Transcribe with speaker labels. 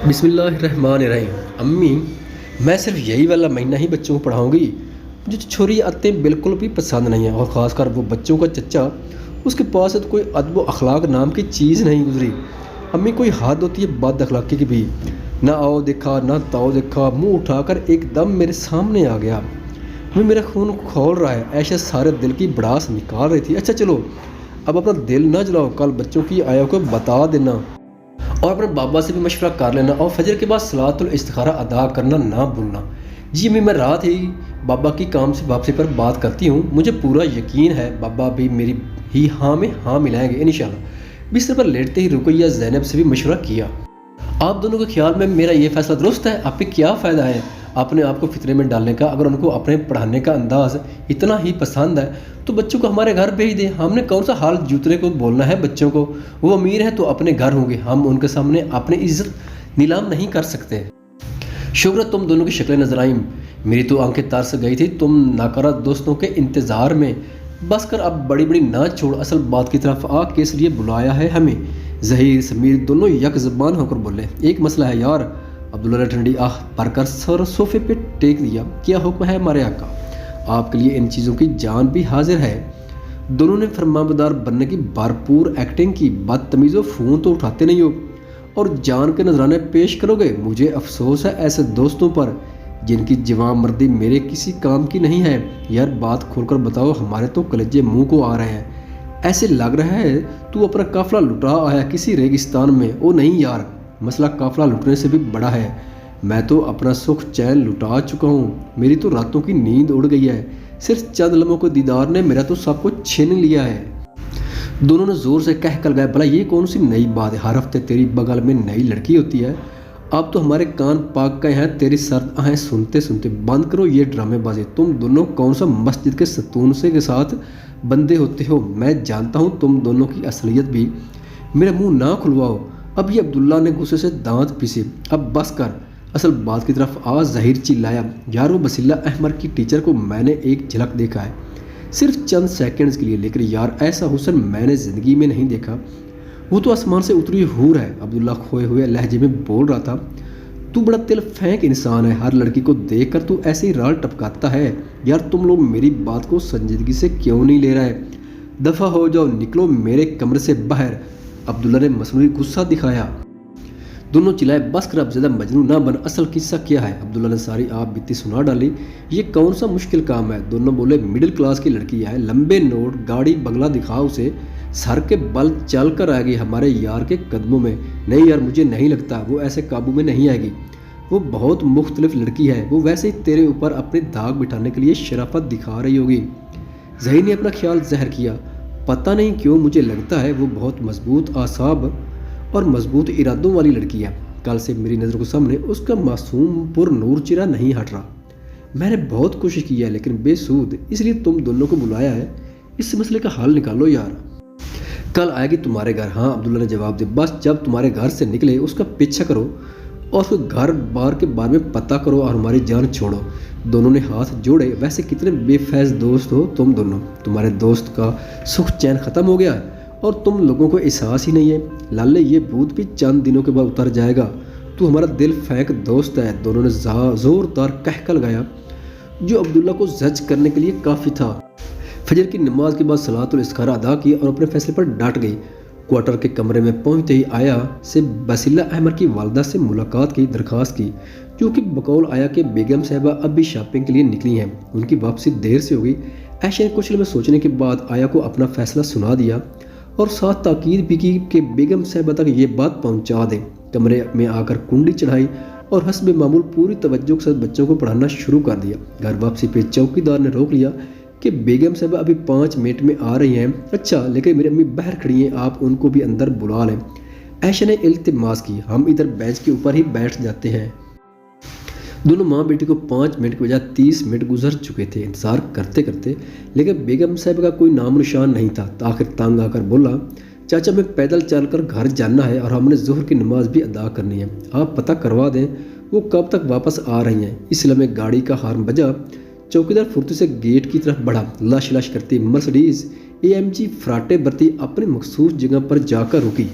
Speaker 1: बिस्मिल्लाहिर्रहमानिर्रहीम। अम्मी, मैं सिर्फ यही वाला महीना ही बच्चों को पढ़ाऊंगी। मुझे छोरी आदतें बिल्कुल भी पसंद नहीं है, और ख़ासकर वो बच्चों का चच्चा, उसके पास से तो कोई अदब व अखलाक नाम की चीज़ नहीं गुजरी। अम्मी, कोई हद होती है बद अखलाकी की भी। ना आओ देखा ना ताओ देखा, मुंह उठाकर एकदम मेरे सामने आ गया। मैं मेरा खून खोल रहा है, ऐसे सारे दिल की भड़ास निकाल रही थी। अच्छा चलो, अब अपना दिल ना जलाओ, कल बच्चों की आया को बता देना और अपने बाबा से भी मशवरा कर लेना, और फजर के बाद सलातुल इस्तिखारा अदा करना ना भूलना। जी अम्मी, मैं रात ही बाबा की काम से वापसी पर बात करती हूँ। मुझे पूरा यकीन है बाबा भी मेरी ही हाँ में हाँ मिलाएंगे इंशाल्लाह। बिस्तर पर लेटते ही रुकैया ज़ैनब से भी मशवरा किया। आप दोनों के ख्याल में मेरा ये फैसला दुरुस्त है? आप पे क्या फ़ायदा है अपने आप को फितरे में डालने का? अगर उनको अपने पढ़ाने का अंदाज़ इतना ही पसंद है तो बच्चों को हमारे घर भेज दें। हमने कौन सा हाल जूतने को बोलना है बच्चों को? वो अमीर है तो अपने घर होंगे, हम उनके सामने अपनी इज्जत नीलाम नहीं कर सकते। शुक्र तुम दोनों की शक्लें नजर आईं, मेरी तो आंखें तरस गई थी तुम नाकारा दोस्तों के इंतज़ार में। बस कर, अब बड़ी बड़ी ना छोड़, असल बात की तरफ आ। किस लिए बुलाया है हमें? ज़हीर समीर दोनों यक ज़बान होकर बोले। एक मसला है यार। अब्दुल्ला ने ठंडी आह भरकर सर सोफे पे टेक दिया। क्या हुक्म है हमारे आका? आपके लिए इन चीज़ों की जान भी हाजिर है। दोनों ने फरमाबरदार बनने की भरपूर एक्टिंग की। बदतमीज़ो, फ़ोन तो उठाते नहीं हो और जान के नजराने पेश करोगे। मुझे अफसोस है ऐसे दोस्तों पर जिनकी जवान मर्दी मेरे किसी काम की नहीं है। यार बात खोलकर बताओ, हमारे तो कलेजे मुंह को आ रहे हैं। ऐसे लग रहा है तू अपना काफिला लुटा आया किसी रेगिस्तान में। ओ नहीं यार, मसला काफिला लुटने से भी बड़ा है। मैं तो अपना सुख चैन लुटा चुका हूँ। मेरी तो रातों की नींद उड़ गई है। सिर्फ चंद लम्हों को दीदार ने मेरा तो सब कुछ छीन लिया है। दोनों ने जोर से कह कर गए, भला ये कौन सी नई बात है? हर हफ्ते तेरी बगल में नई लड़की होती है। अब तो हमारे कान पाक गए हैं तेरी सर्द आहें सुनते सुनते। बंद करो ये ड्रामेबाजी। तुम दोनों कौन सा मस्जिद के सतून से के साथ बंदे होते हो? मैं जानता हूँ तुम दोनों की असलियत भी। मेरा मुंह ना खुलवाओ। अब ये अब्दुल्ला ने गुस्से से दांत पीसे। अब बस कर, असल बात की तरफ आ। ज़हीर चिल्लाया, यार वो बसीला अहमद की टीचर को मैंने एक झलक देखा है, सिर्फ चंद सेकंड्स के लिए, लेकिन यार ऐसा हुस्न मैंने ज़िंदगी में नहीं देखा। वो तो आसमान से उतरी हूर है। अब्दुल्ला खोए हुए लहजे में बोल रहा था। तू बड़ा तिल फेंक इंसान है। हर लड़की को देख कर तू ऐसे ही राल टपकाता है। यार तुम लोग मेरी बात को संजीदगी से क्यों नहीं ले रहे? दफ़ा हो जाओ, निकलो मेरे कमरे से बाहर। अब्दुल्ला ने मसनूई गुस्सा दिखाया। दोनों चिल्लाए, बस कर अब ज़्यादा मजनू ना बन। असल किस्सा क्या है? अब्दुल्ला ने सारी आप बीती सुना डाली। ये कौन सा मुश्किल काम है? दोनों बोले, मिडिल क्लास की लड़की है, लंबे नोट, गाड़ी बंगला दिखा उसे, सर के बल चल कर आएगी हमारे यार के कदमों में। नहीं यार, मुझे नहीं लगता वो ऐसे काबू में नहीं आएगी। वो बहुत मुख्तलिफ लड़की है। वो वैसे ही तेरे ऊपर अपनी दाग बिठाने के लिए शराफत दिखा रही होगी। ज़हीर ने अपना ख्याल ज़हर किया। पता नहीं क्यों मुझे लगता है वो बहुत मजबूत आसाब और मजबूत इरादों वाली लड़की है। कल से मेरी नज़र के सामने उसका मासूम पुर नूर चेहरा नहीं हट रहा। मैंने बहुत कोशिश की है लेकिन बेसूद, इसलिए तुम दोनों को बुलाया है। इस मसले का हल निकालो यार। कल आएगी तुम्हारे घर। हाँ, अब्दुल्ला ने जवाब दिया। बस जब तुम्हारे घर से निकले उसका पीछा करो और उसको घर बार के बारे में पता करो और हमारी जान छोड़ो। दोनों ने हाथ जोड़े। वैसे कितने बेफैज दोस्त हो तुम दोनों। तुम्हारे दोस्त का सुख चैन ख़त्म हो गया और तुम लोगों को एहसास ही नहीं है। लाले, ये भूत भी चंद दिनों के बाद उतर जाएगा। तू हमारा दिल फेंक दोस्त है। दोनों ने ज़ोरदार कहकर लगाया, जो अब्दुल्ला को जज करने के लिए काफ़ी था। फजर की नमाज के बाद सलातुल इस्तिखारा अदा की और अपने फैसले पर डट गई। क्वार्टर के कमरे में पहुंचते ही आया से बसीला अहमद की वालदा से मुलाकात की दरख्वास्त की, जो कि बकौल आया कि बेगम साहबा अब भी शॉपिंग के लिए निकली हैं, उनकी वापसी देर से हो गई। ऐशा ने कुछ लम्हे सोचने के बाद आया को अपना फैसला सुना दिया और साथ ताकीद भी की कि बेगम साहबा तक ये बात पहुंचा दें। कमरे में आकर कुंडी चढ़ाई और हस्ब मामूल पूरी तवज्जो के साथ बच्चों को पढ़ाना शुरू कर दिया। घर वापसी पे चौकीदार ने रोक लिया कि बेगम साहबा अभी 5 मिनट में आ रही हैं। अच्छा, लेकिन मेरी अम्मी बाहर खड़ी हैं, आप उनको भी अंदर बुला लें। ऐशा ने इल्तिमास की। हम इधर बेंच के ऊपर ही बैठ जाते हैं। दोनों माँ बेटी को 5 मिनट के बजाय 30 मिनट गुजर चुके थे इंतज़ार करते करते, लेकिन बेगम साहब का कोई नाम निशान नहीं था। आखिर तंग आकर बोला, चाचा मैं पैदल चलकर घर जाना है और हमने ज़ोहर की नमाज भी अदा करनी है। आप पता करवा दें वो कब तक वापस आ रही हैं। इस लम्हे गाड़ी का हार्न बजा। चौकीदार फुर्ती से गेट की तरफ बढ़ा। लश लश करती मर्सिडीज़ AMG फराटे बरती अपनी मखसूस जगह पर जाकर रुकी।